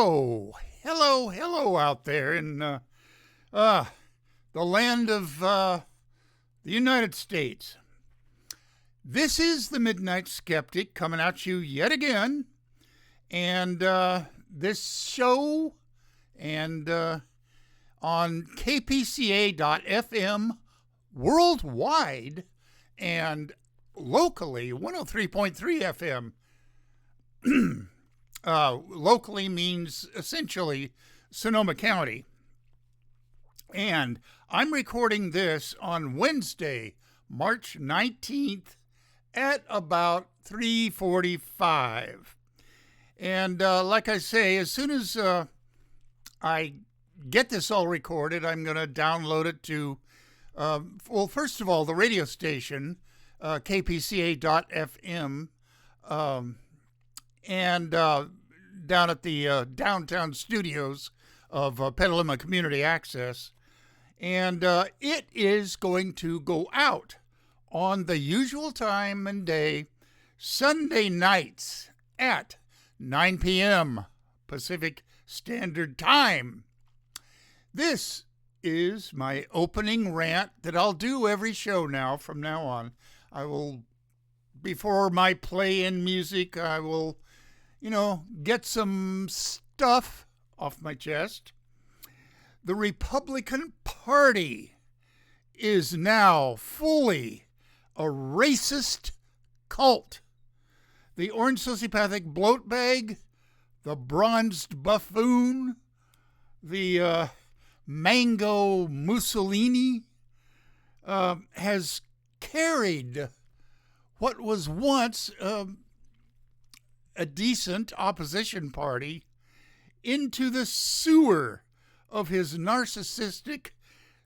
Hello out there in the land of the United States. This is the Midnight Skeptic coming at you yet again. And this show and on kpca.fm worldwide and locally 103.3 FM. Locally means essentially Sonoma County. And I'm recording this on Wednesday, March 19th at about 3:45. And like I say, as soon as I get this all recorded, I'm going to download it to, first of all, the radio station, kpca.fm, and down at the downtown studios of Petaluma Community Access. And it is going to go out on the usual time and day, Sunday nights at 9 p.m. Pacific Standard Time. This is my opening rant that I'll do every show now from now on. I will, before my play-in music, I will, get some stuff off my chest. The Republican Party is now fully a racist cult. The orange sociopathic bloat bag, the bronzed buffoon, the mango Mussolini has carried what was once a decent opposition party into the sewer of his narcissistic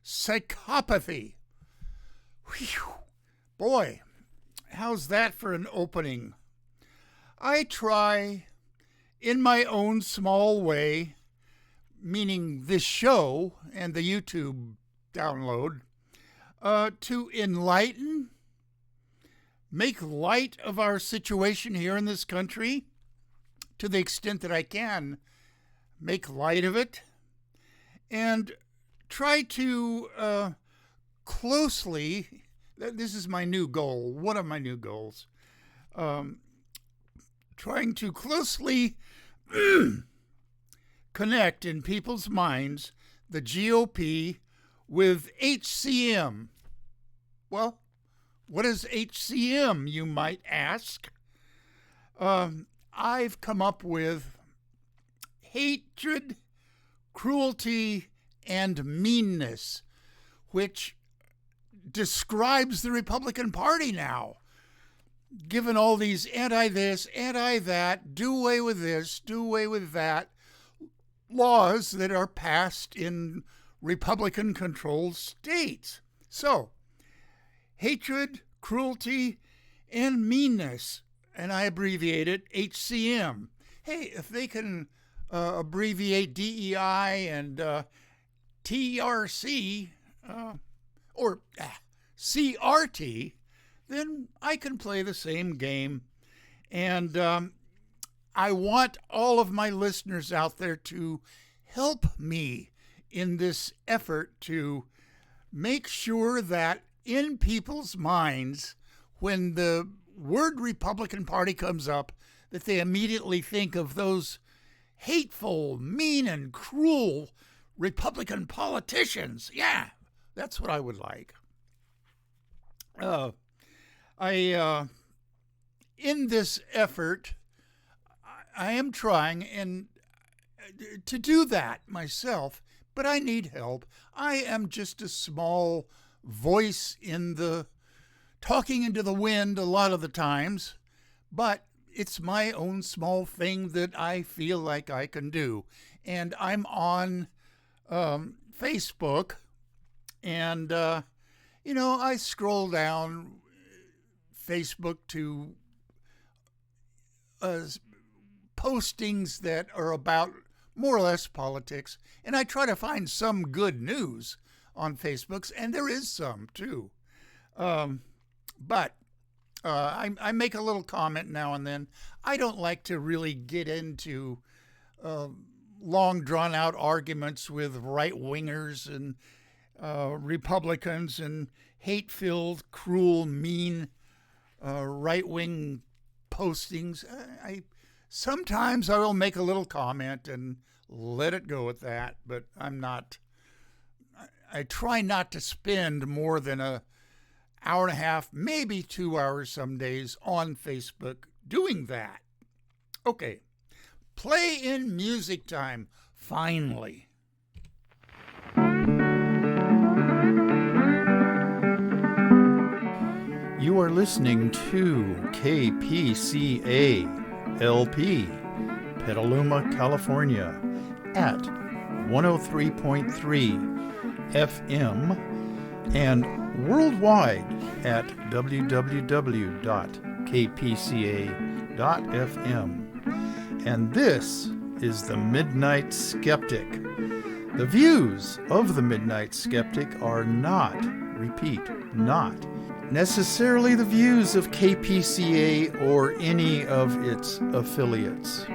psychopathy. Whew. Boy, how's that for an opening? I try, in my own small way, meaning this show and the YouTube download, to enlighten, make light of our situation here in this country, to the extent that I can make light of it, and try to closely, this is my new goal, one of my new goals, trying to closely connect in people's minds the GOP with HCM. Well, what is HCM, you might ask? I've come up with hatred, cruelty, and meanness, which describes the Republican Party now. Given all these anti-this, anti-that, do away with this, do away with that, laws that are passed in Republican-controlled states. So, hatred, cruelty, and meanness, and I abbreviate it HCM. Hey, if they can abbreviate DEI and TRC or CRT, then I can play the same game. And I want all of my listeners out there to help me in this effort to make sure that in people's minds, when the word Republican Party comes up, that they immediately think of those hateful, mean, and cruel Republican politicians. Yeah, that's what I would like. In this effort, I am trying to do that myself, but I need help. I am just a small voice talking into the wind a lot of the times, but it's my own small thing that I feel like I can do. And I'm on Facebook, and, I scroll down Facebook to postings that are about more or less politics, and I try to find some good news on Facebook, and there is some too. But I make a little comment now and then. I don't like to really get into long drawn out arguments with right wingers and Republicans and hate filled, cruel, mean right wing postings. Sometimes I will make a little comment and let it go at that, but I try not to spend more than an hour and a half, maybe 2 hours some days on Facebook doing that. Okay, play in music time, finally. You are listening to KPCA LP, Petaluma, California, at 103.3 FM and worldwide at www.kpca.fm. And this is the Midnight Skeptic. The views of the Midnight Skeptic are not, repeat, not necessarily the views of KPCA or any of its affiliates.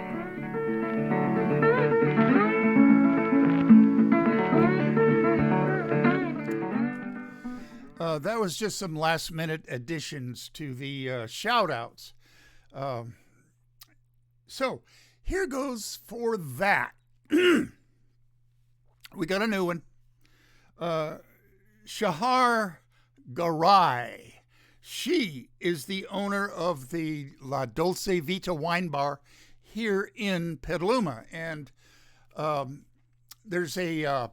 That was just some last-minute additions to the shout-outs. So, here goes for that. We got a new one. Shahar Garai. She is the owner of the La Dolce Vita wine bar here in Petaluma. And there's and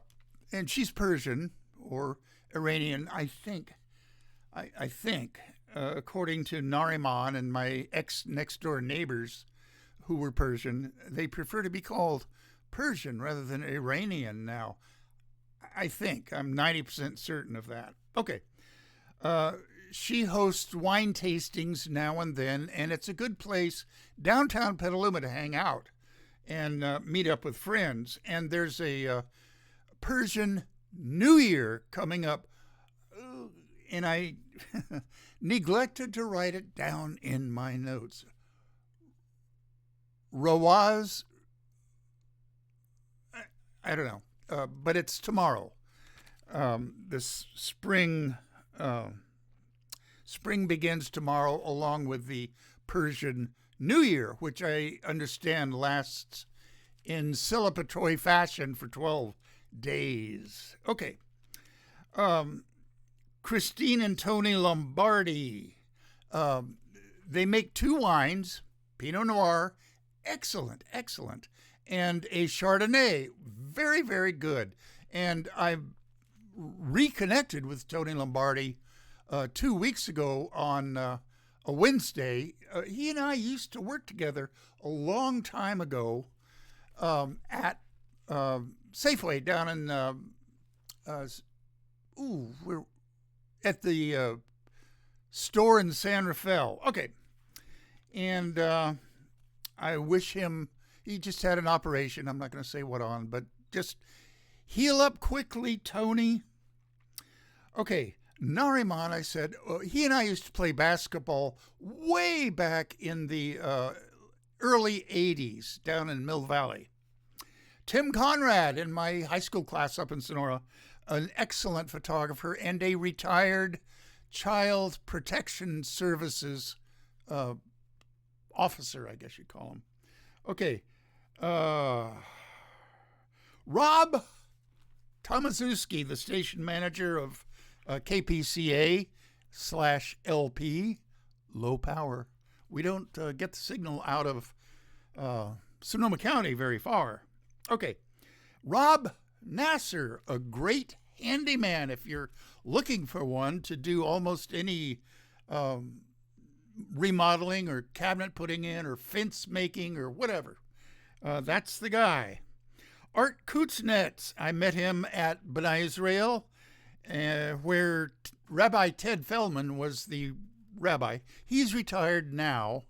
she's Persian or Iranian, I think, according to Nariman and my next door neighbors who were Persian, they prefer to be called Persian rather than Iranian now. I think. I'm 90% certain of that. Okay. She hosts wine tastings now and then, and it's a good place downtown Petaluma to hang out and meet up with friends. And there's a Persian New Year coming up, and I neglected to write it down in my notes. Rawaz, I don't know, but it's tomorrow. This spring begins tomorrow, along with the Persian New Year, which I understand lasts in celebratory fashion for 12 days. Okay. Christine and Tony Lombardi. They make two wines, Pinot Noir, excellent, and a Chardonnay, very, very good. And I've reconnected with Tony Lombardi 2 weeks ago on a Wednesday. He and I used to work together a long time ago at Safeway down in we're at the store in San Rafael. Okay, and I wish him. He just had an operation. I'm not going to say what on, but just heal up quickly, Tony. Okay, Nariman, I said, he and I used to play basketball way back in the early 80s down in Mill Valley. Tim Conrad in my high school class up in Sonora, an excellent photographer and a retired Child Protection Services officer, I guess you'd call him. Okay. Rob Tomaszewski, the station manager of KPCA/LP, low power. We don't get the signal out of Sonoma County very far. Okay. Rob Nasser, a great handyman if you're looking for one to do almost any remodeling or cabinet putting in or fence making or whatever. That's the guy. Art Kuznets, I met him at B'nai Israel, where Rabbi Ted Feldman was the rabbi. He's retired now,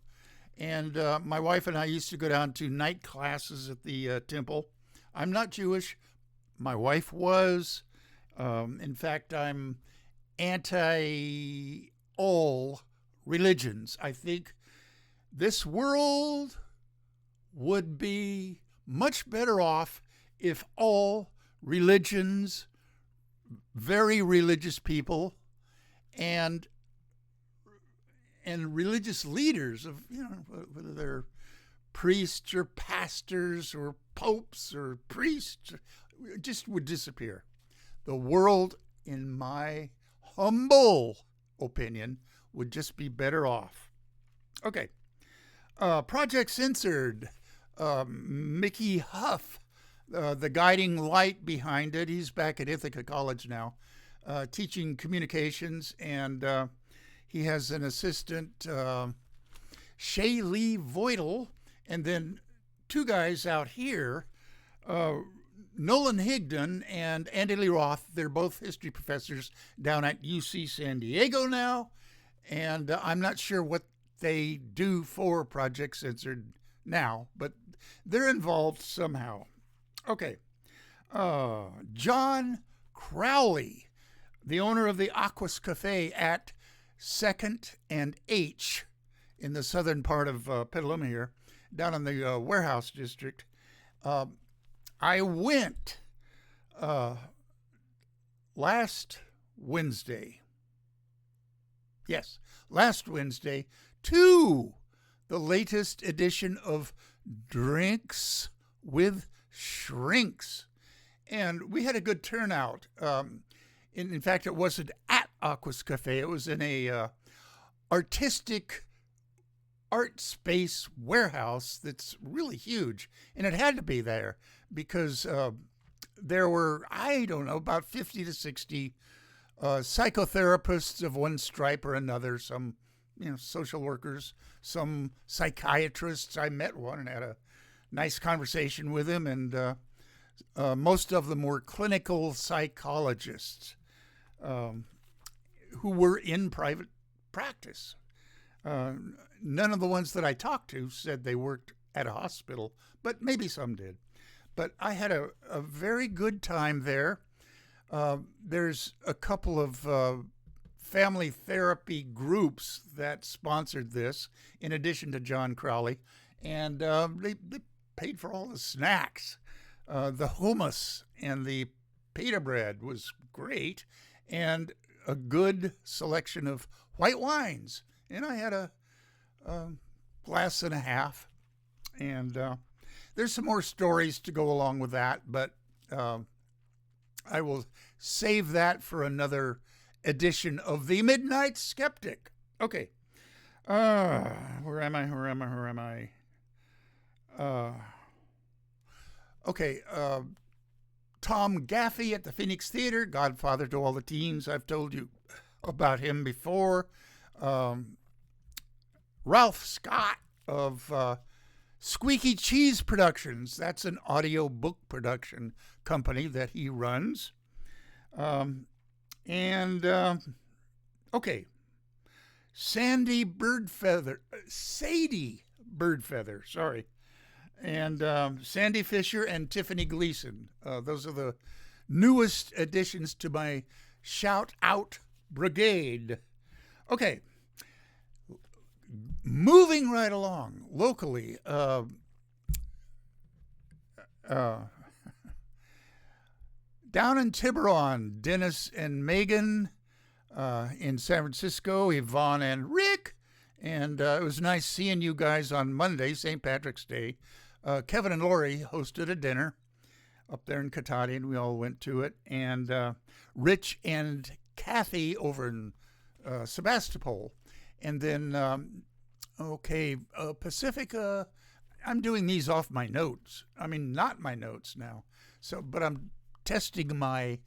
and my wife and I used to go down to night classes at the temple. I'm not Jewish. My wife was. In fact, I'm anti-all religions. I think this world would be much better off if all religions, very religious people, and religious leaders of, whether they're priests or pastors or popes or priests, just would disappear. The world, in my humble opinion, would just be better off. Okay. Project Censored. Mickey Huff, the guiding light behind it. He's back at Ithaca College now, teaching communications, and he has an assistant, Shay Lee Voidle, and then two guys out here, Nolan Higdon and Andy Lee Roth. They're both history professors down at UC San Diego now, and I'm not sure what they do for Project Censored now, but they're involved somehow. Okay. John Crowley, the owner of the Aquas Cafe at 2nd and H in the southern part of Petaluma here, down in the warehouse district. I went last Wednesday. Yes, last Wednesday to the latest edition of Drinks with Shrinks. And we had a good turnout. In fact, it wasn't at Aquas Cafe. It was in a artistic art space warehouse that's really huge. And it had to be there because there were, about 50 to 60 psychotherapists of one stripe or another, some social workers, some psychiatrists. I met one and had a nice conversation with him, and most of them were clinical psychologists who were in private practice. None of the ones that I talked to said they worked at a hospital, but maybe some did. But I had a very good time there. There's a couple of family therapy groups that sponsored this, in addition to John Crowley, and they paid for all the snacks. The hummus and the pita bread was great, and a good selection of white wines. And I had a glass and a half, and there's some more stories to go along with that, but I will save that for another edition of the Midnight Skeptic. Okay. Where am I? Okay. Tom Gaffey at the Phoenix Theater, godfather to all the teens. I've told you about him before. Ralph Scott of Squeaky Cheese Productions. That's an audio book production company that he runs. Okay. Sadie Birdfeather, sorry. And Sandy Fisher and Tiffany Gleason. Those are the newest additions to my shout out brigade. Okay. Moving right along locally, down in Tiburon, Dennis and Megan, in San Francisco, Yvonne and Rick, and it was nice seeing you guys on Monday, St. Patrick's Day. Kevin and Lori hosted a dinner up there in Katati, and we all went to it, and Rich and Kathy over in Sebastopol. And then, Pacifica, I'm doing these off my notes. I mean, not my notes now. So, but I'm testing my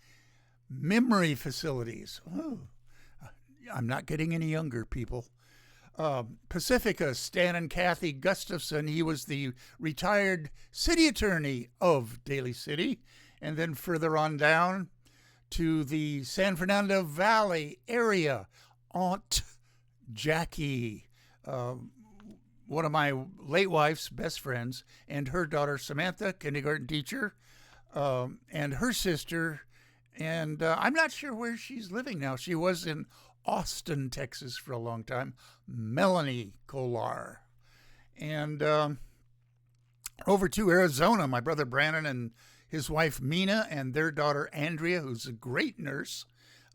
memory facilities. Oh, I'm not getting any younger, people. Pacifica, Stan and Kathy Gustafson. He was the retired city attorney of Daly City. And then further on down to the San Fernando Valley area, Aunt Jackie, one of my late wife's best friends, and her daughter Samantha, kindergarten teacher, and her sister, and I'm not sure where she's living now. She was in Austin, Texas for a long time, Melanie Kolar. And over to Arizona. My brother Brandon and his wife Mina and their daughter Andrea, who's a great nurse.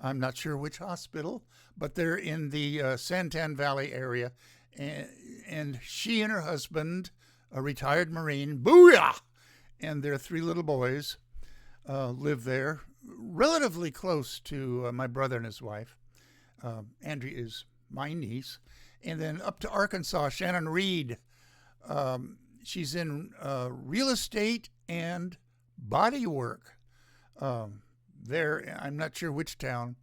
I'm not sure which hospital, but they're in the Santan Valley area. And she and her husband, a retired Marine, booyah, and their 3 little boys live there, relatively close to my brother and his wife. Andrea is my niece. And then up to Arkansas, Shannon Reed. She's in real estate and body work. There, I'm not sure which town.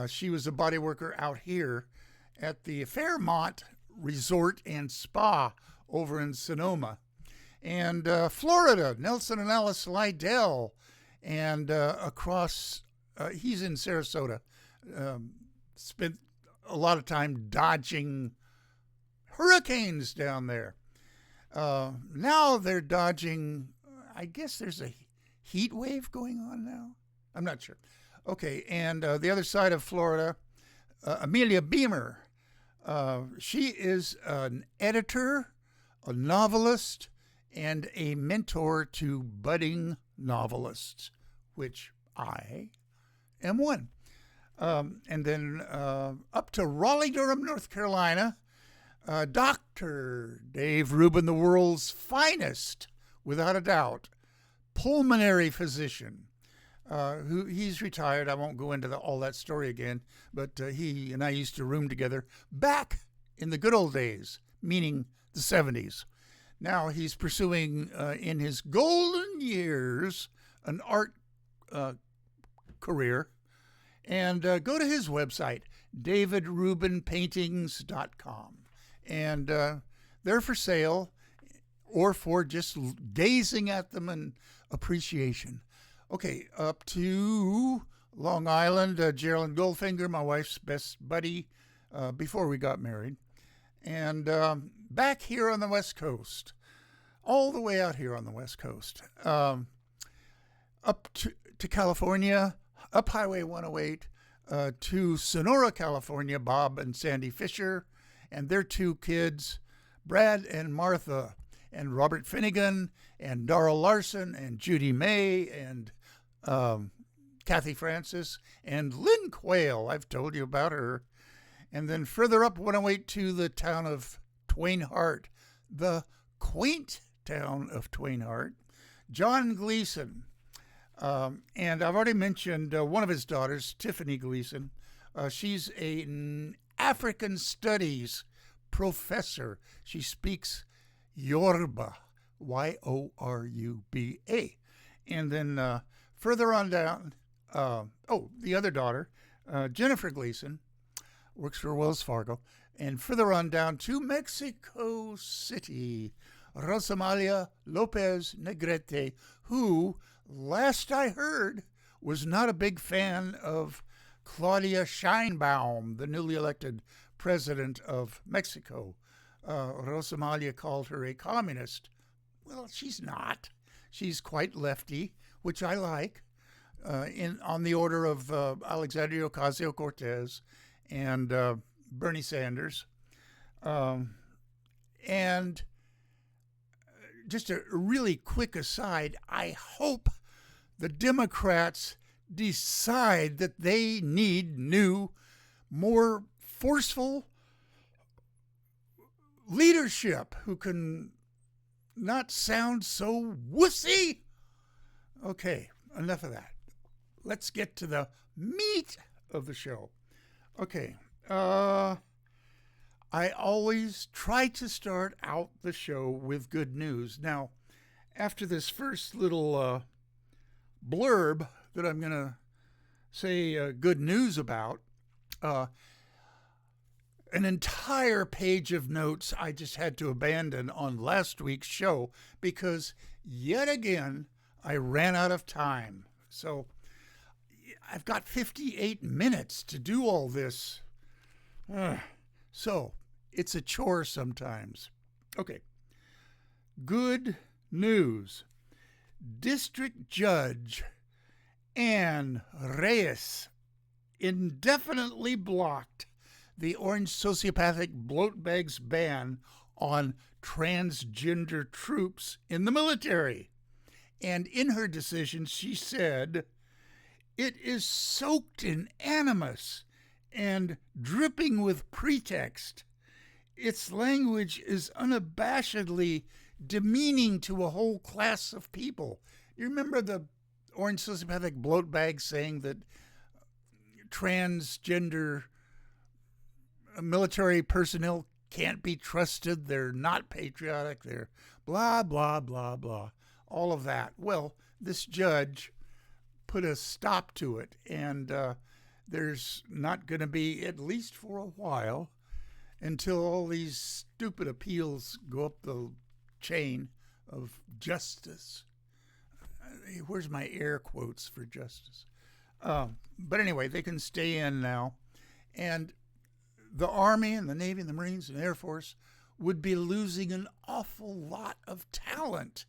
She was a body worker out here at the Fairmont Resort and Spa over in Sonoma. And Florida, Nelson and Alice Lydell. And across, he's in Sarasota. Spent a lot of time dodging hurricanes down there. Now they're dodging, I guess there's a heat wave going on now. I'm not sure. Okay, and the other side of Florida, Amelia Beamer. She is an editor, a novelist, and a mentor to budding novelists, which I am one. And then up to Raleigh-Durham, North Carolina, Dr. Dave Rubin, the world's finest, without a doubt, pulmonary physician. He's retired. I won't go into all that story again, but he and I used to room together back in the good old days, meaning the 70s. Now he's pursuing, in his golden years, an art career. And go to his website, davidrubinpaintings.com. And they're for sale or for just gazing at them in appreciation. Okay, up to Long Island, Geraldine Goldfinger, my wife's best buddy before we got married. And back here on the West Coast, all the way out here on the West Coast, up to California, up Highway 108 to Sonora, California, Bob and Sandy Fisher and their 2 kids, Brad and Martha, and Robert Finnegan, and Darrell Larson, and Judy May, and Kathy Francis, and Lynn Quayle. I've told you about her. And then further up 108 to the town of Twain Harte, the quaint town of Twain Harte, John Gleason. And I've already mentioned one of his daughters, Tiffany Gleason. She's an African Studies professor. She speaks Yoruba, Yoruba. And then further on down, the other daughter, Jennifer Gleason, works for Wells Fargo. And further on down to Mexico City, Rosamalia Lopez Negrete, who, last I heard, was not a big fan of Claudia Sheinbaum, the newly elected president of Mexico. Rosamalia called her a communist. Well, she's not. She's quite lefty, which I like, on the order of Alexandria Ocasio-Cortez and Bernie Sanders. And just a really quick aside, I hope the Democrats decide that they need new, more forceful leadership who can not sound so wussy. Okay, enough of that. Let's get to the meat of the show. Okay, I always try to start out the show with good news. Now, after this first little blurb that I'm going to say good news about, an entire page of notes I just had to abandon on last week's show because yet again I ran out of time. So I've got 58 minutes to do all this. So it's a chore sometimes. Okay. Good news. District Judge Ann Reyes indefinitely blocked the Orange Sociopathic Bloatbag's ban on transgender troops in the military. And in her decision, she said, "It is soaked in animus and dripping with pretext. Its language is unabashedly demeaning to a whole class of people." You remember the orange sociopathic bloat bag saying that transgender military personnel can't be trusted, they're not patriotic, they're blah, blah, blah, blah, all of that. Well, this judge put a stop to it, and there's not going to be, at least for a while, until all these stupid appeals go up the chain of justice. Where's my air quotes for justice? But anyway, they can stay in now. And the Army and the Navy and the Marines and the Air Force would be losing an awful lot of talent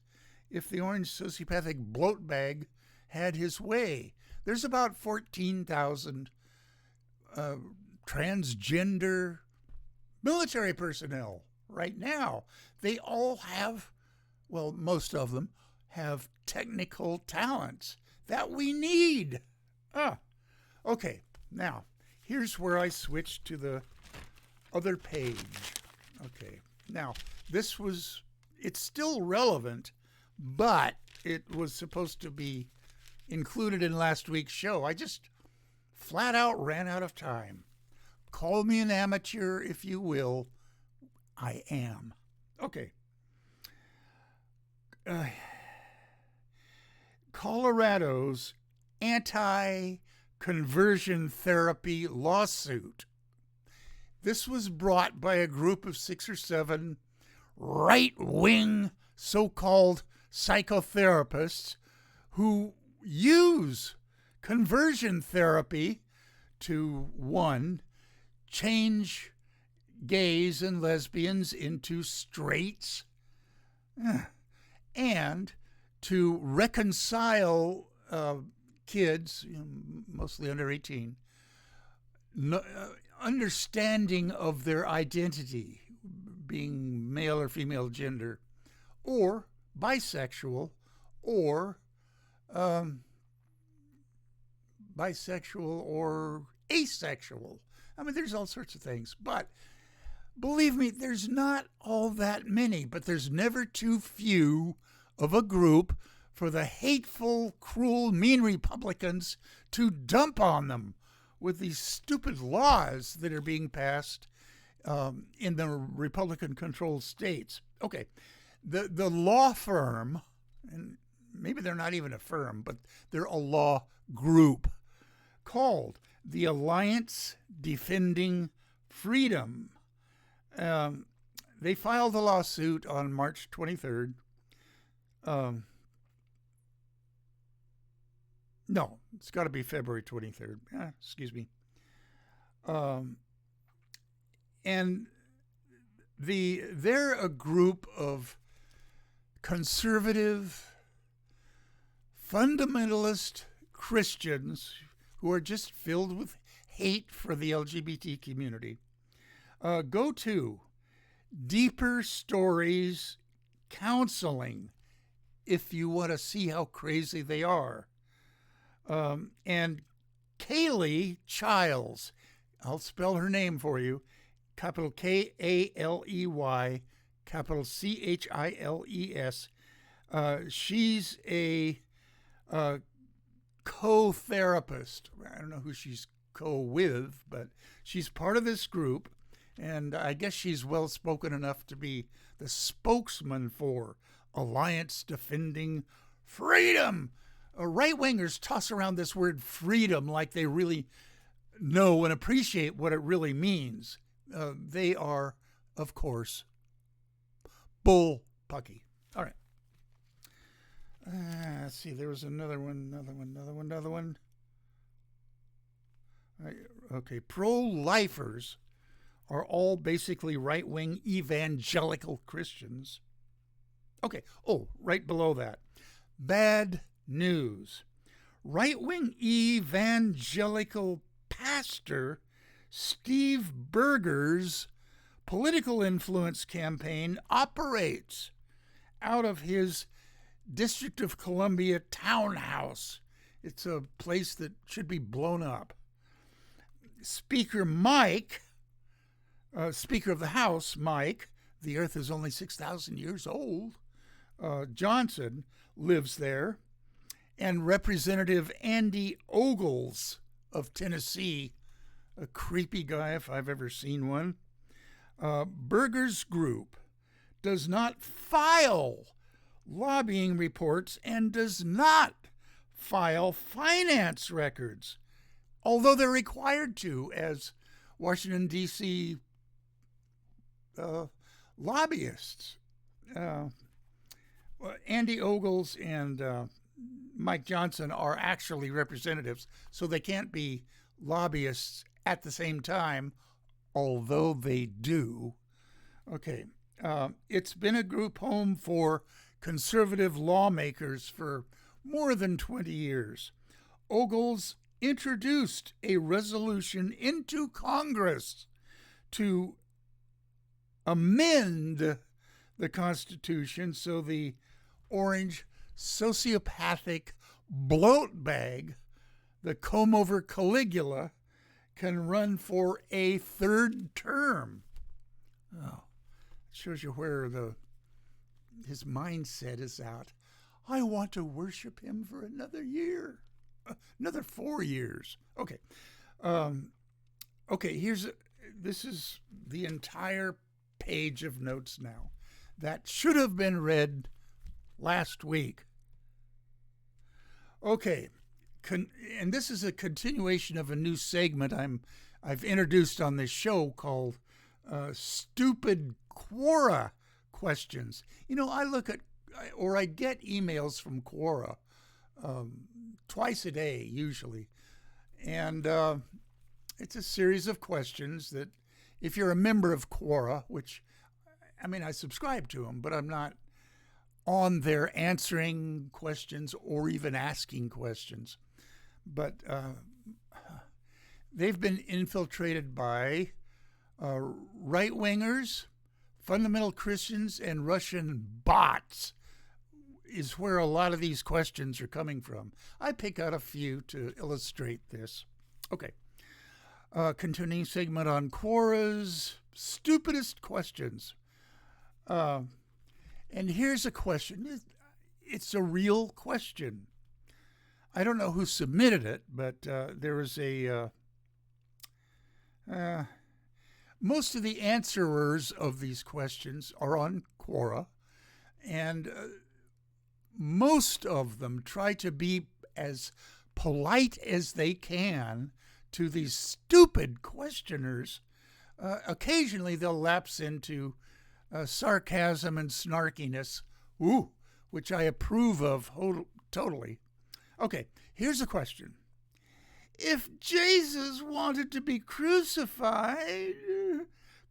if the orange sociopathic bloat bag had his way. There's about 14,000 transgender military personnel right now. They all have, well, most of them have technical talents that we need. Okay, now here's where I switch to the other page. Okay, now it's still relevant, but it was supposed to be included in last week's show. I just flat out ran out of time. Call me an amateur if you will. I am. Okay. Colorado's anti-conversion therapy lawsuit. This was brought by a group of 6 or 7 right-wing so-called psychotherapists who use conversion therapy to, 1, change gays and lesbians into straights, and to reconcile kids, mostly under 18, understanding of their identity, being male or female gender, or bisexual, or asexual. I mean, there's all sorts of things, but believe me, there's not all that many, but there's never too few of a group for the hateful, cruel, mean Republicans to dump on them with these stupid laws that are being passed in the Republican-controlled states. Okay, the law firm, and maybe they're not even a firm, but they're a law group called the Alliance Defending Freedom. They filed a lawsuit on March 23rd. No, it's got to be February 23rd. Excuse me. And they're a group of conservative, fundamentalist Christians who are just filled with hate for the LGBT community. Go to Deeper Stories Counseling if you want to see how crazy they are. And Kaylee Childs, I'll spell her name for you, capital K-A-L-E-Y, capital C-H-I-L-E-S. She's a co-therapist. I don't know who she's co-with, but she's part of this group, and I guess she's well-spoken enough to be the spokesman for Alliance Defending Freedom. Right-wingers toss around this word freedom like they really know and appreciate what it really means. They are, of course, bull-pucky. All right. Let's see. There was another one. All right, okay. Pro-lifers are all basically right-wing evangelical Christians. Okay. Oh, right below that. Bad news. Right-wing evangelical pastor Steve Berger's political influence campaign operates out of his District of Columbia townhouse. It's a place that should be blown up. Speaker of the House, Mike, the earth is only 6,000 years old, Johnson lives there, and Representative Andy Ogles of Tennessee, a creepy guy if I've ever seen one. Berger's group does not file lobbying reports and does not file finance records, although they're required to as Washington, D.C. Lobbyists. Andy Ogles and Mike Johnson are actually representatives, so they can't be lobbyists at the same time, although they do. Okay, it's been a group home for conservative lawmakers for more than 20 years. Ogles introduced a resolution into Congress to amend the Constitution so the orange sociopathic bloat bag, the comb-over Caligula, can run for a third term. Oh, shows you where his mindset is at. I want to worship him for another year, another 4 years. Okay, this is the entire page of notes now that should have been read last week. Okay, and this is a continuation of a new segment I've introduced on this show called Stupid Quora Questions. You know, I get emails from Quora twice a day usually, and it's a series of questions that, if you're a member of Quora, which, I mean, I subscribe to them, but I'm not on there answering questions or even asking questions. But they've been infiltrated by right-wingers, fundamental Christians, and Russian bots is where a lot of these questions are coming from. I pick out a few to illustrate this. Okay. Continuing segment on Quora's stupidest questions. And here's a question. It's a real question. I don't know who submitted it, but there was most of the answerers of these questions are on Quora, and most of them try to be as polite as they can to these stupid questioners. Occasionally they'll lapse into sarcasm and snarkiness, which I approve of totally. Okay, here's a question. If Jesus wanted to be crucified,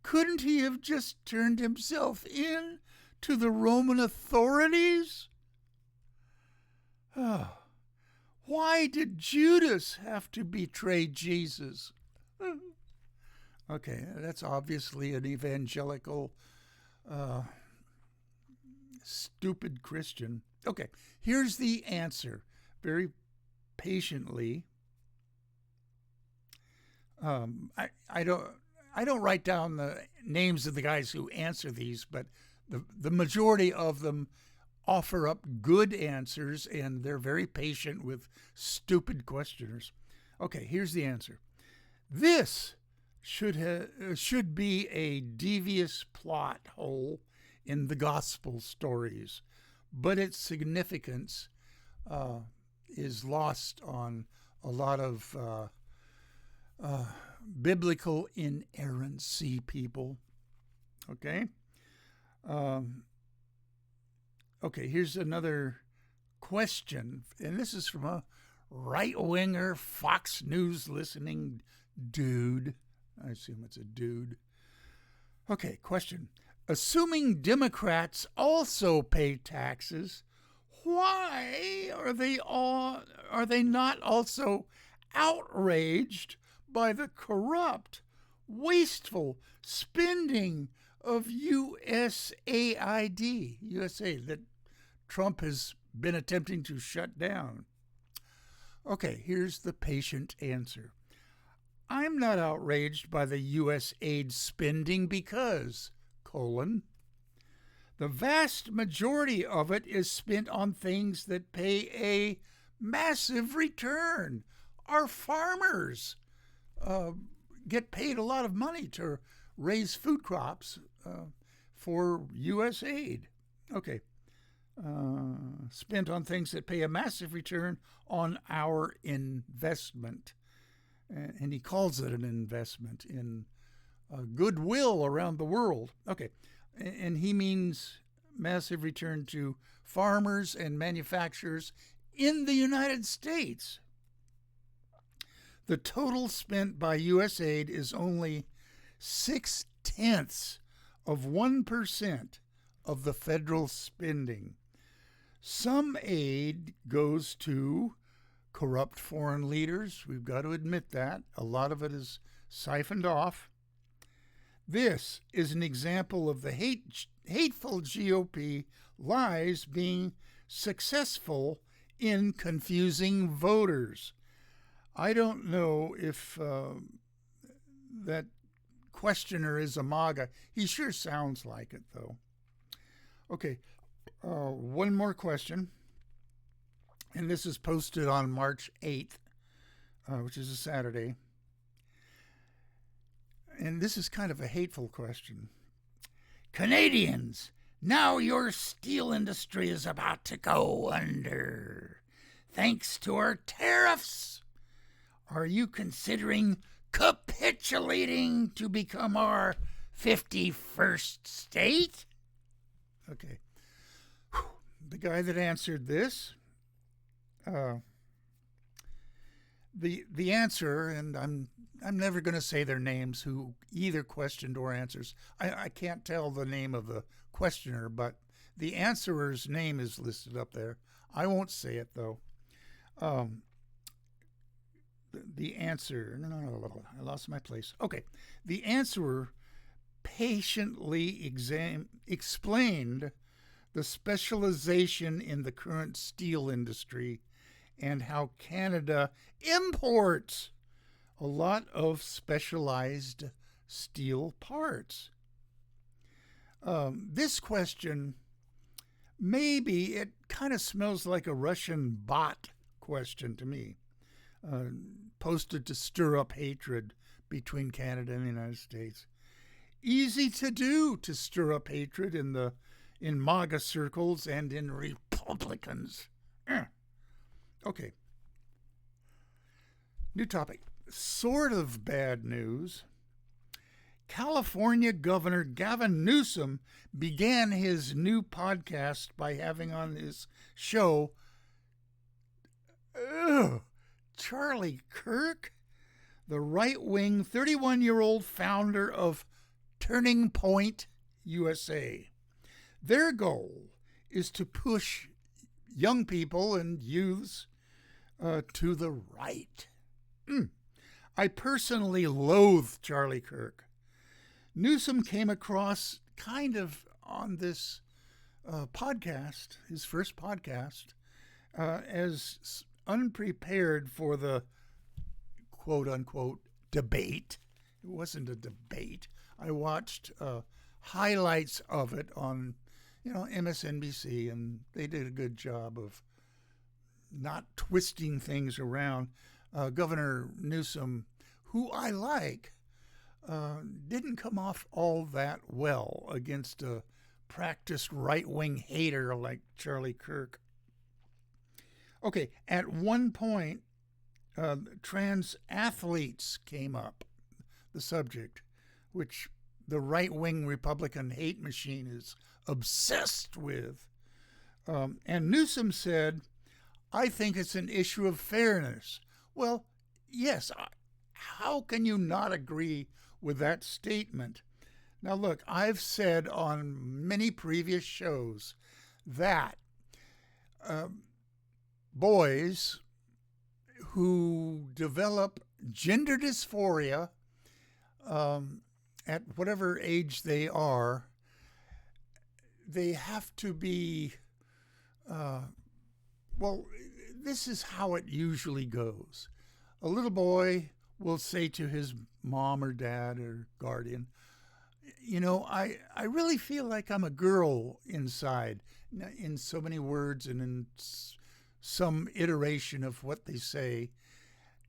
couldn't he have just turned himself in to the Roman authorities? Why did Judas have to betray Jesus? Okay, that's obviously an evangelical, stupid Christian. Okay, here's the answer. Very patiently. I don't write down the names of the guys who answer these, but the majority of them offer up good answers, and they're very patient with stupid questioners. Okay, here's the answer. This should be a devious plot hole in the gospel stories, but its significance is lost on a lot of biblical inerrancy people. Okay? Okay, here's another question, and this is from a right-winger Fox News listening dude. I assume it's a dude. Okay, question. Assuming Democrats also pay taxes, why are they not also outraged by the corrupt wasteful spending of USAID, USA, that Trump has been attempting to shut down. Okay, here's the patient answer. I'm not outraged by the U.S. aid spending because, the vast majority of it is spent on things that pay a massive return. Our farmers get paid a lot of money to raise food crops for U.S. aid. Okay. Spent on things that pay a massive return on our investment. And he calls it an investment in goodwill around the world. Okay. And he means massive return to farmers and manufacturers in the United States. The total spent by USAID is only 0.6% of the federal spending. Some aid goes to corrupt foreign leaders. We've got to admit that. A lot of it is siphoned off. This is an example of the hateful GOP lies being successful in confusing voters. I don't know if that questioner is a MAGA. He sure sounds like it, though. Okay, one more question. And this is posted on March 8th, which is a Saturday. And this is kind of a hateful question. Canadians, now your steel industry is about to go under. Thanks to our tariffs. Are you considering capitulating to become our 51st state? Okay. The guy that answered this, the answer, and I'm never going to say their names who either questioned or answers. I can't tell the name of the questioner, but the answerer's name is listed up there. I won't say it, though. The answer, no, I lost my place. Okay. The answerer patiently explained the specialization in the current steel industry and how Canada imports a lot of specialized steel parts. This question, maybe it kind of smells like a Russian bot question to me, posted to stir up hatred between Canada and the United States. Easy to do to stir up hatred in MAGA circles and in Republicans. Okay. New topic. Sort of bad news. California Governor Gavin Newsom began his new podcast by having on his show Charlie Kirk, the right-wing 31-year-old founder of Turning Point USA. Their goal is to push young people and youths to the right. I personally loathe Charlie Kirk. Newsom came across kind of on this podcast, his first podcast, as unprepared for the quote-unquote debate. It wasn't a debate. I watched highlights of it on MSNBC, and they did a good job of not twisting things around. Governor Newsom, who I like, didn't come off all that well against a practiced right-wing hater like Charlie Kirk. Okay, at one point, trans athletes came up, the subject, which the right-wing Republican hate machine is obsessed with. And Newsom said, I think it's an issue of fairness. Well, yes, how can you not agree with that statement? Now, look, I've said on many previous shows that boys who develop gender dysphoria at whatever age they are, they have to be, well, this is how it usually goes. A little boy will say to his mom or dad or guardian, I really feel like I'm a girl inside, in so many words and in some iteration of what they say.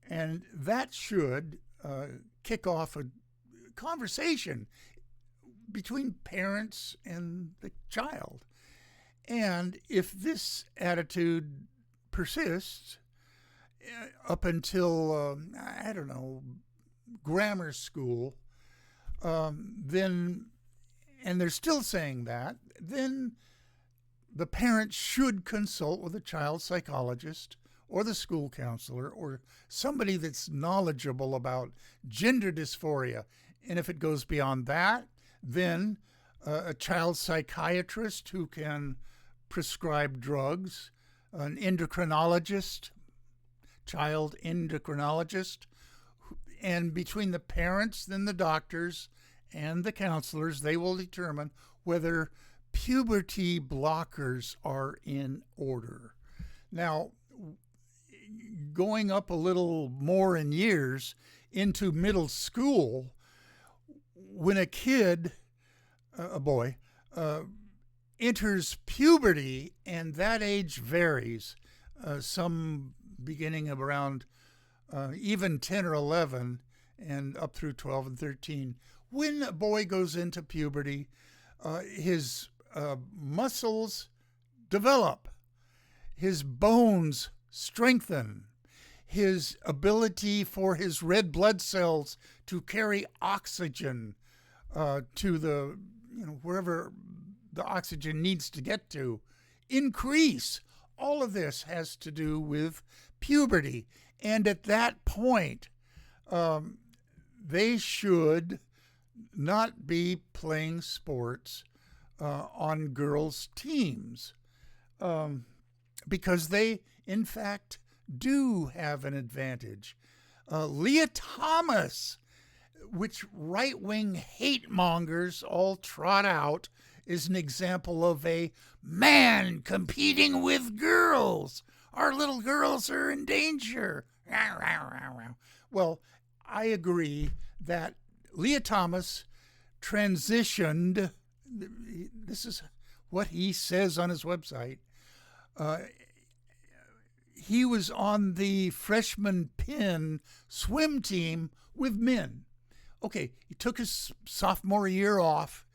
And that should kick off a conversation between parents and the child. And if this attitude persists up until, I don't know, grammar school, then, and they're still saying that, then the parent should consult with a child psychologist or the school counselor or somebody that's knowledgeable about gender dysphoria. And if it goes beyond that, then a child psychiatrist who can prescribe drugs, an endocrinologist, child endocrinologist, and between the parents, then the doctors, and the counselors, they will determine whether puberty blockers are in order. Now, going up a little more in years into middle school, when a kid, a boy, enters puberty, and that age varies, some beginning of around even 10 or 11 and up through 12 and 13. When a boy goes into puberty, his muscles develop, his bones strengthen, his ability for his red blood cells to carry oxygen to the, wherever the oxygen needs to get to, increase. All of this has to do with puberty. And at that point, they should not be playing sports on girls' teams because they, in fact, do have an advantage. Leah Thomas, which right-wing hate mongers all trot out, is an example of a man competing with girls. Our little girls are in danger. Well, I agree that Leah Thomas transitioned. This is what he says on his website. He was on the freshman pin swim team with men. Okay, he took his sophomore year off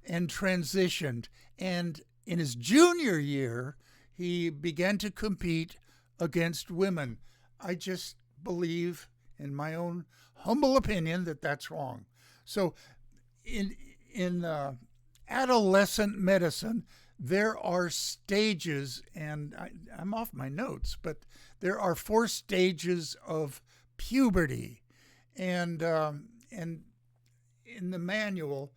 and transitioned. And in his junior year, he began to compete against women. I just believe, in my own humble opinion, that that's wrong. So in adolescent medicine, there are stages, and I'm off my notes, but there are 4 stages of puberty. And in the manual,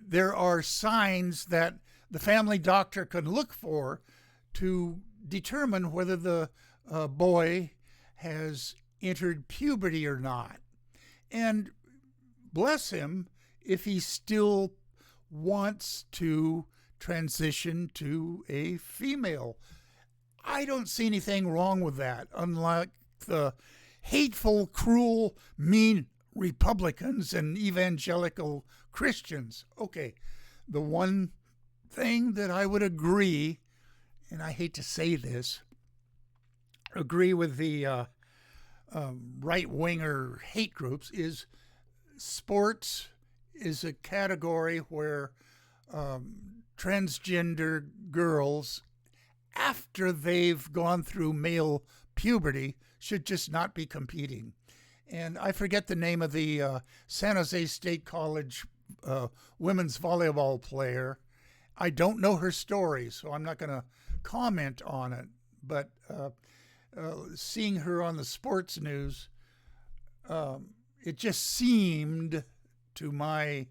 there are signs that the family doctor can look for to determine whether the boy has entered puberty or not. And bless him if he still wants to transition to a female. I don't see anything wrong with that, unlike the hateful, cruel, mean Republicans and evangelical Christians. Okay, the one thing that I would agree, and I hate to say this, agree with the right-winger hate groups, is sports is a category where transgender girls, after they've gone through male puberty, should just not be competing. And I forget the name of the San Jose State College women's volleyball player. I don't know her story, so I'm not going to comment on it. But seeing her on the sports news, it just seemed to my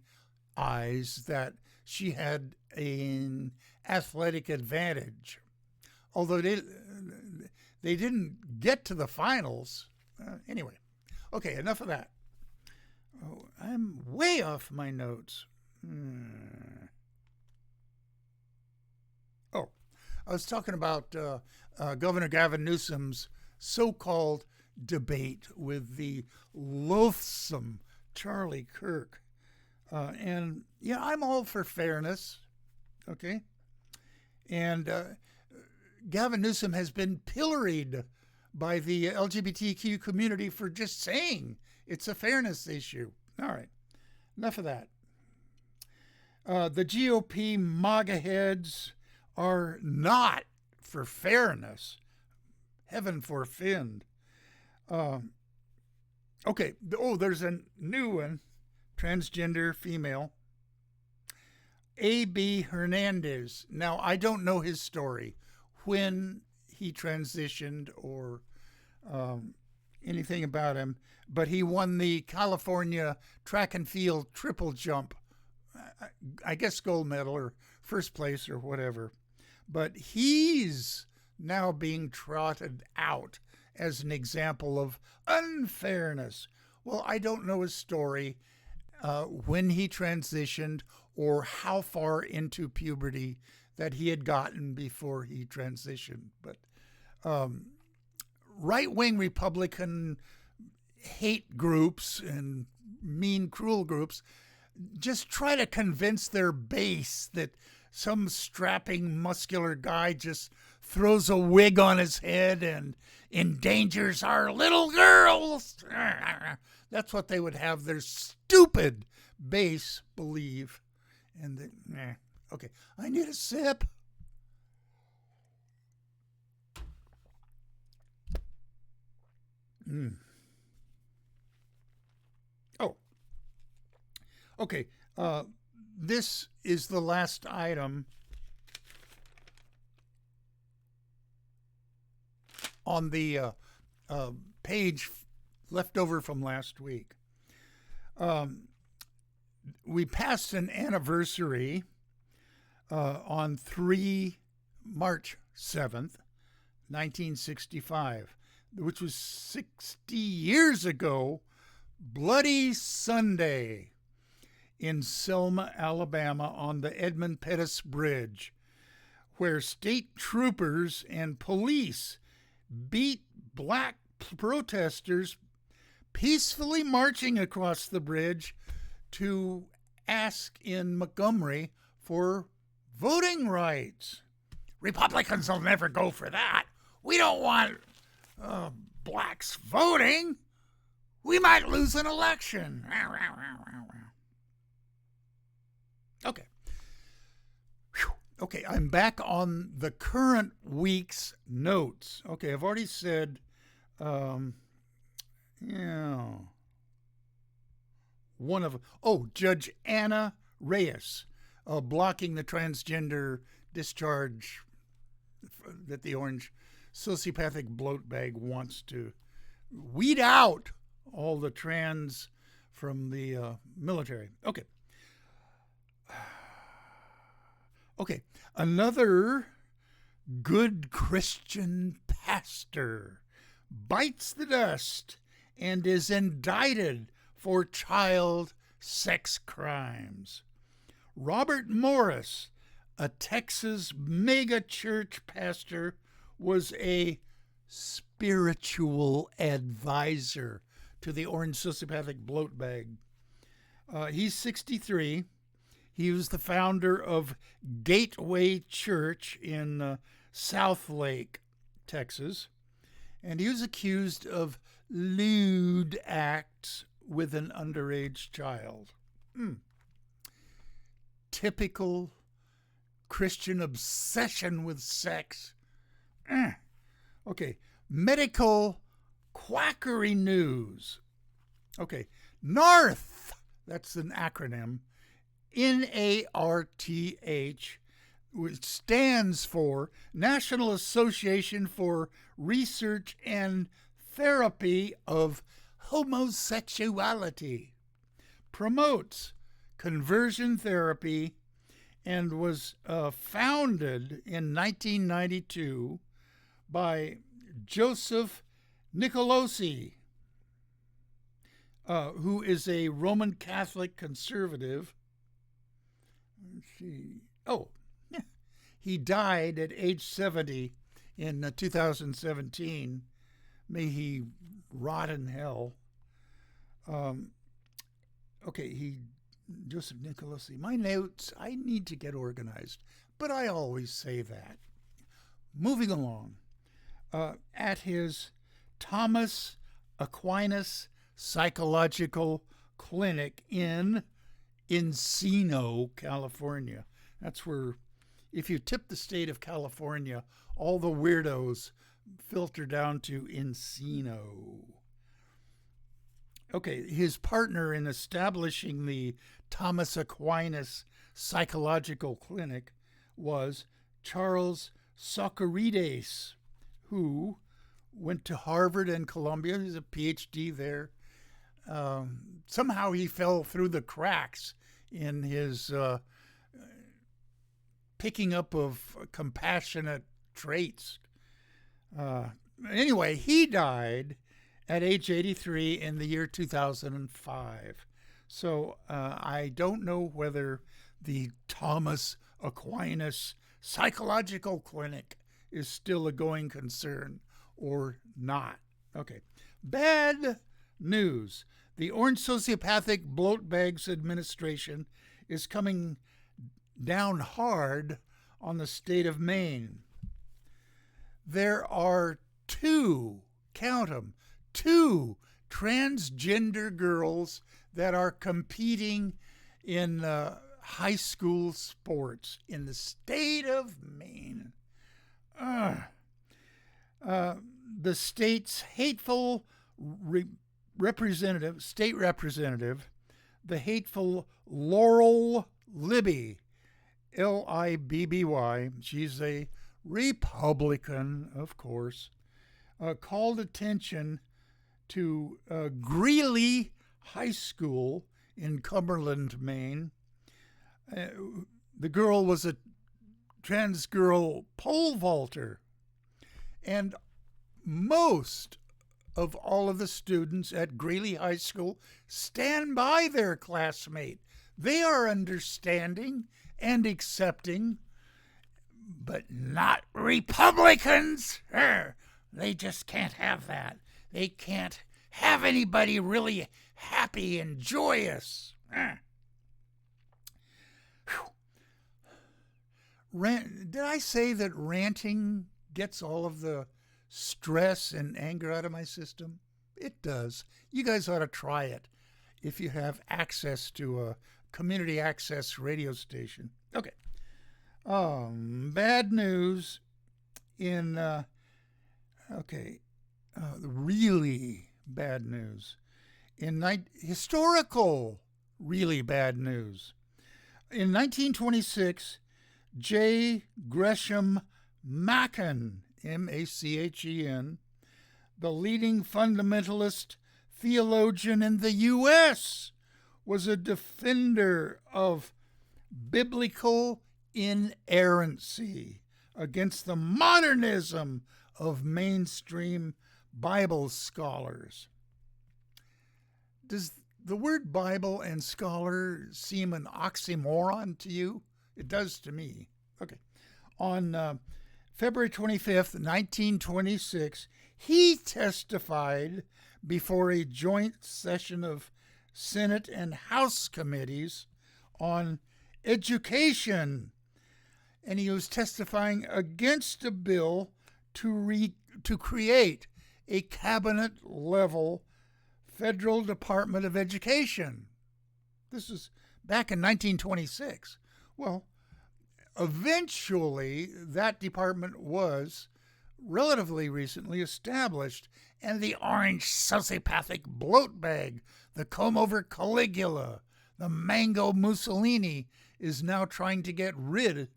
eyes that she had an athletic advantage. Although they didn't get to the finals. Anyway, Okay, enough of that. Oh, I'm way off my notes. Oh, I was talking about Governor Gavin Newsom's so-called debate with the loathsome Charlie Kirk. And yeah, I'm all for fairness, okay? And Gavin Newsom has been pilloried by the LGBTQ community for just saying it's a fairness issue. All right, enough of that. The GOP MAGA heads are not for fairness. Heaven forfend. Okay, there's a new one, transgender female. A.B. Hernandez. Now, I don't know his story, when he transitioned or anything about him, but he won the California track and field triple jump, I guess gold medal or first place or whatever. But he's now being trotted out as an example of unfairness. Well, I don't know his story, when he transitioned or how far into puberty that he had gotten before he transitioned. But right-wing Republican hate groups and mean, cruel groups just try to convince their base that some strapping, muscular guy just throws a wig on his head and endangers our little girls. That's what they would have their stupid base believe. And okay, I need a sip. Oh, okay. This is the last item on the page left over from last week. We passed an anniversary on March 7th, 1965, which was 60 years ago, Bloody Sunday, in Selma, Alabama, on the Edmund Pettus Bridge, where state troopers and police beat black protesters peacefully marching across the bridge to ask in Montgomery for voting rights. Republicans will never go for that. We don't want blacks voting. We might lose an election. Okay. Okay, I'm back on the current week's notes. Okay, I've already said, one of them. Oh, Judge Anna Reyes blocking the transgender discharge that the orange sociopathic bloat bag wants to weed out all the trans from the military. Okay. Okay, another good Christian pastor bites the dust and is indicted for child sex crimes. Robert Morris, a Texas mega church pastor, was a spiritual advisor to the orange sociopathic bloat bag. He's 63. He was the founder of Gateway Church in South Lake, Texas, and he was accused of lewd acts with an underage child. Typical Christian obsession with sex. Okay, medical quackery news. Okay, NARTH, that's an acronym, NARTH, which stands for National Association for Research and Therapy of Homosexuality, promotes conversion therapy and was founded in 1992 by Joseph Nicolosi. who is a Roman Catholic conservative. Let's see. Oh, yeah. He died at age 70 in 2017. May he rot in hell. Okay, Joseph Nicolosi. My notes, I need to get organized, but I always say that. Moving along. At his Thomas Aquinas Psychological Clinic in Encino, California. That's where, if you tip the state of California, all the weirdos filter down to Encino. Okay, his partner in establishing the Thomas Aquinas Psychological Clinic was Charles Socarides, who went to Harvard and Columbia. He's a PhD there. Somehow he fell through the cracks in his picking up of compassionate traits. Anyway, he died at age 83 in the year 2005. So I don't know whether the Thomas Aquinas Psychological Clinic is still a going concern or not. Okay. Bad news. The Orange Sociopathic Bloat Bags Administration is coming down hard on the state of Maine. There are count them, two transgender girls that are competing in high school sports in the state of Maine. The state's hateful state representative, the hateful Laurel Libby, Libby, she's a Republican, of course, called attention to Greeley High School in Cumberland, Maine. The girl was a trans girl pole vaulter, and most of all of the students at Greeley High School stand by their classmate. They are understanding and accepting, but not Republicans. They just can't have that. They can't have anybody really happy and joyous. Did I say that ranting gets all of the stress and anger out of my system? It does. You guys ought to try it if you have access to a community access radio station. Okay. Bad news in, really bad news. Historical, really bad news. In 1926, J. Gresham Machen, Machen, the leading fundamentalist theologian in the U.S., was a defender of biblical inerrancy against the modernism of mainstream Bible scholars. Does the word Bible and scholar seem an oxymoron to you? It does to me. Okay. On February 25th, 1926, he testified before a joint session of Senate and House committees on education, and he was testifying against a bill to create a cabinet-level federal Department of Education. This is back in 1926. Well, eventually that department was relatively recently established, and the orange sociopathic bloat bag, the comb-over Caligula, the mango Mussolini, is now trying to get rid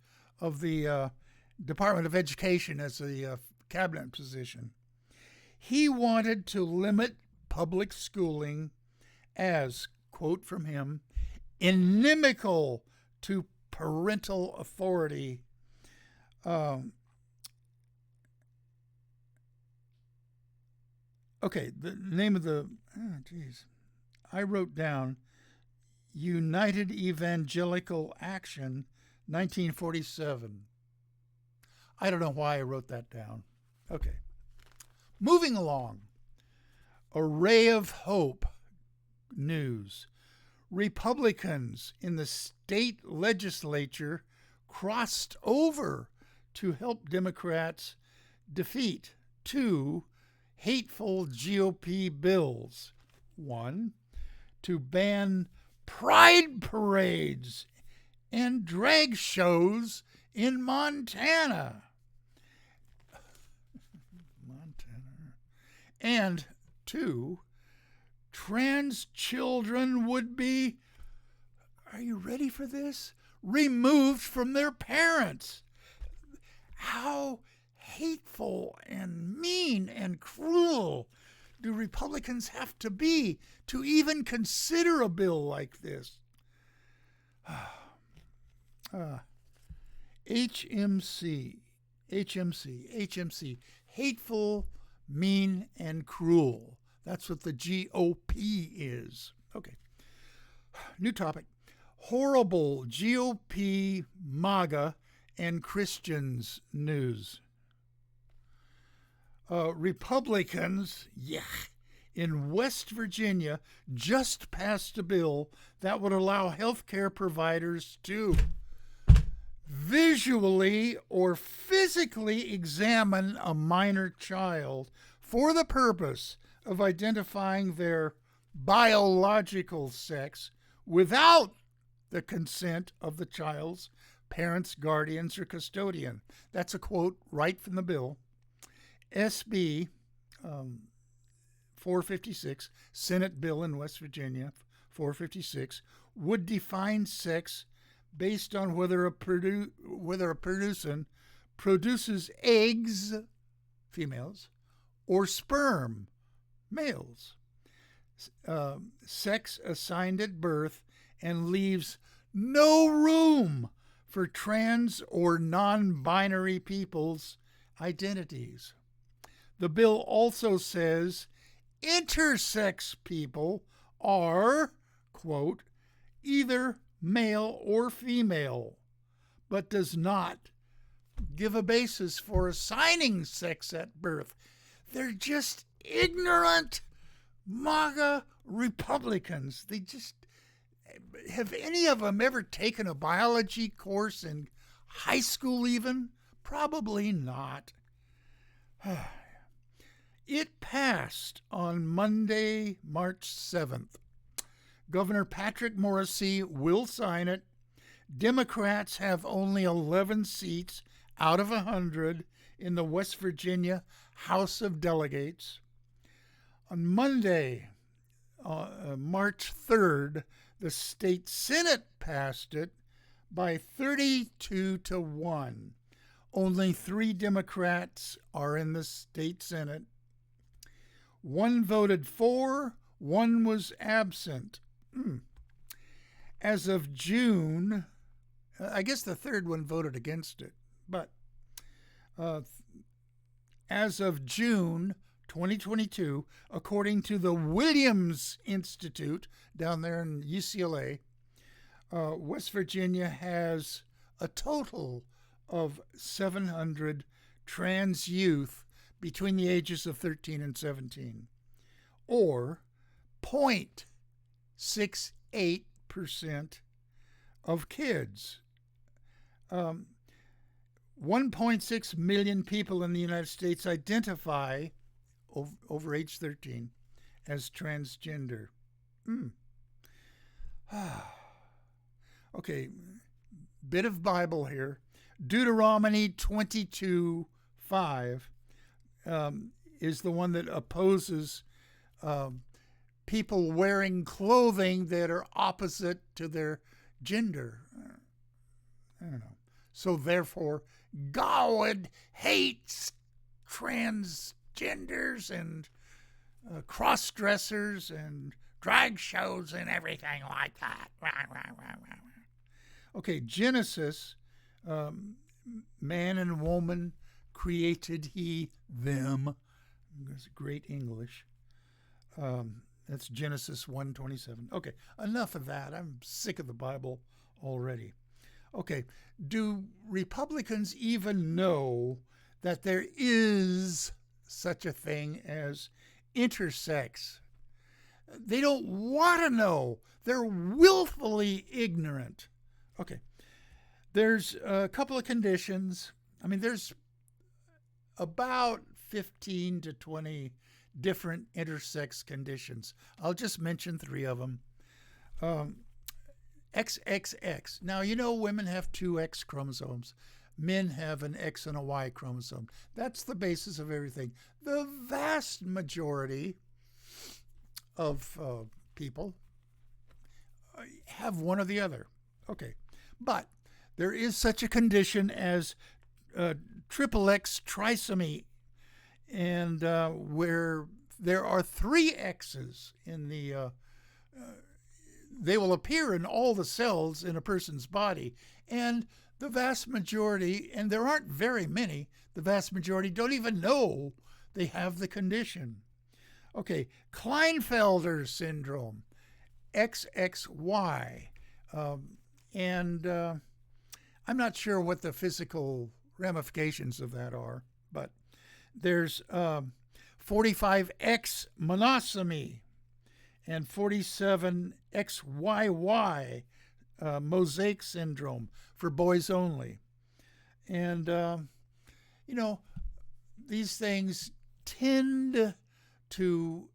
of the Department of Education as a cabinet position. He wanted to limit public schooling as, quote from him, inimical to parental authority. Okay, the name of the, I wrote down United Evangelical Action, 1947. I don't know why I wrote that down. Okay. Moving along. A ray of hope news. Republicans in the state legislature crossed over to help Democrats defeat two hateful GOP bills. One, to ban pride parades and drag shows in Montana. And two, trans children would be, are you ready for this? Removed from their parents. How hateful and mean and cruel do Republicans have to be to even consider a bill like this? HMC, hateful, mean, and cruel. That's what the GOP is. Okay. New topic. Horrible GOP, MAGA, and Christians news. Republicans, in West Virginia just passed a bill that would allow healthcare providers to visually or physically examine a minor child for the purpose of identifying their biological sex without the consent of the child's parents, guardians, or custodian. That's a quote right from the bill. SB 456, Senate bill in West Virginia, 456, would define sex based on whether a person produces eggs, females, or sperm, males. Sex assigned at birth, and leaves no room for trans or non-binary people's identities. The bill also says intersex people are, quote, either male or female, but does not give a basis for assigning sex at birth. They're just ignorant MAGA Republicans. They just, have any of them ever taken a biology course in high school even? Probably not. It passed on Monday, March 7th. Governor Patrick Morrisey will sign it. Democrats have only 11 seats out of 100 in the West Virginia House of Delegates. On Monday, March 3rd, the state Senate passed it by 32-1. Only 3 Democrats are in the state Senate. 1 voted for, 1 was absent. As of June, I guess the third one voted against it, but as of June 2022, according to the Williams Institute down there in UCLA, West Virginia has a total of 700 trans youth between the ages of 13 and 17, or 0.68% of kids. 1.6 million people in the United States identify over age 13 as transgender. Okay, bit of Bible here. Deuteronomy 22:5 is the one that opposes people wearing clothing that are opposite to their gender. I don't know. So therefore, God hates transgenders and cross-dressers and drag shows and everything like that. Okay, Genesis, man and woman created he them. That's great English. That's Genesis 1:27. Okay, enough of that. I'm sick of the Bible already. Okay, do Republicans even know that there is such a thing as intersex? They don't want to know. They're willfully ignorant. Okay, there's a couple of conditions. I mean, there's about 15 to 20 different intersex conditions. I'll just mention 3 of them. XXX. Now, you know, women have 2 X chromosomes. Men have an X and a Y chromosome. That's the basis of everything. The vast majority of people have one or the other. Okay. But there is such a condition as triple X trisomy, and where there are 3 X's in the they will appear in all the cells in a person's body, and the vast majority, and there aren't very many, the vast majority don't even know they have the condition. Okay, Klinefelter syndrome, XXY, and I'm not sure what the physical ramifications of that are, but there's 45X monosomy and 47XYY mosaic syndrome for boys only. And, you know, these things tend to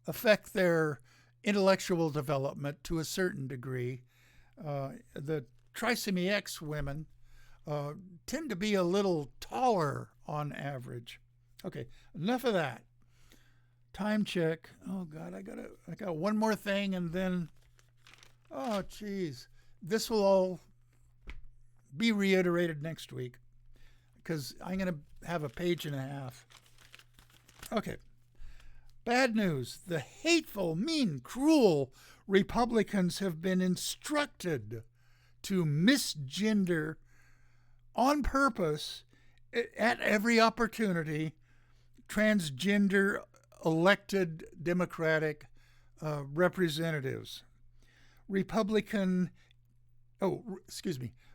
affect their intellectual development to a certain degree. The trisomy X women tend to be a little taller on average. Okay, enough of that. Time check. Oh God, I got one more thing, and then, oh geez, this will all be reiterated next week because I'm going to have a page and a half. Okay. Bad news. The hateful, mean, cruel Republicans have been instructed to misgender on purpose at every opportunity transgender elected Democratic representatives.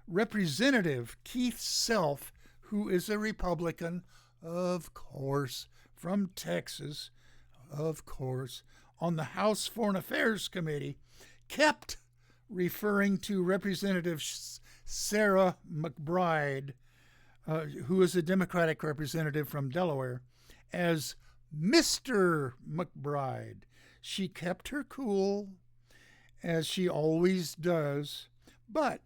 Representative Keith Self, who is a Republican, of course, from Texas, of course, on the House Foreign Affairs Committee, kept referring to Representative Sarah McBride, who is a Democratic representative from Delaware, as Mr. McBride. She kept her cool, as she always does, but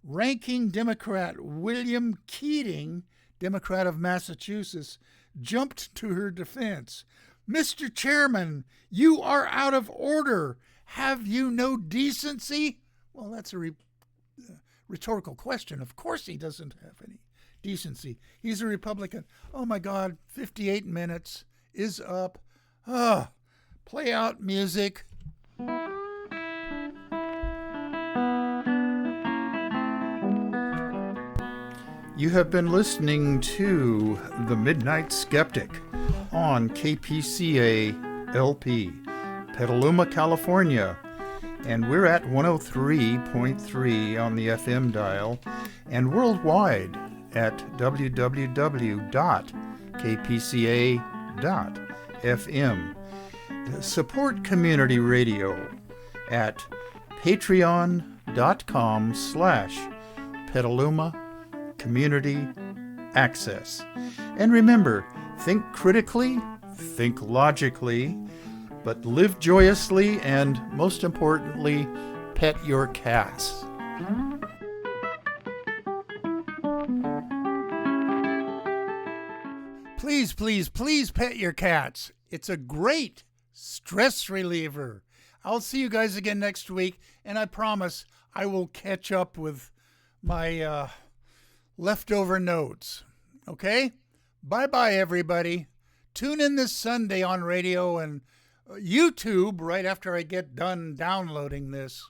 ranking Democrat William Keating, Democrat of Massachusetts, jumped to her defense. Mr. Chairman, you are out of order. Have you no decency? Well, that's a rhetorical question. Of course he doesn't have any decency. He's a Republican. Oh, my God, 58 minutes is up. Play out music. You have been listening to The Midnight Skeptic on KPCA LP, Petaluma, California. And we're at 103.3 on the FM dial and worldwide at www.kpca.fm. Support community radio at patreon.com/Petaluma Community Access. And remember, think critically, think logically, but live joyously, and most importantly, pet your cats. Please, please, please pet your cats. It's a great stress reliever. I'll see you guys again next week, and I promise I will catch up with my leftover notes. Okay? Bye-bye, everybody. Tune in this Sunday on radio and YouTube right after I get done downloading this.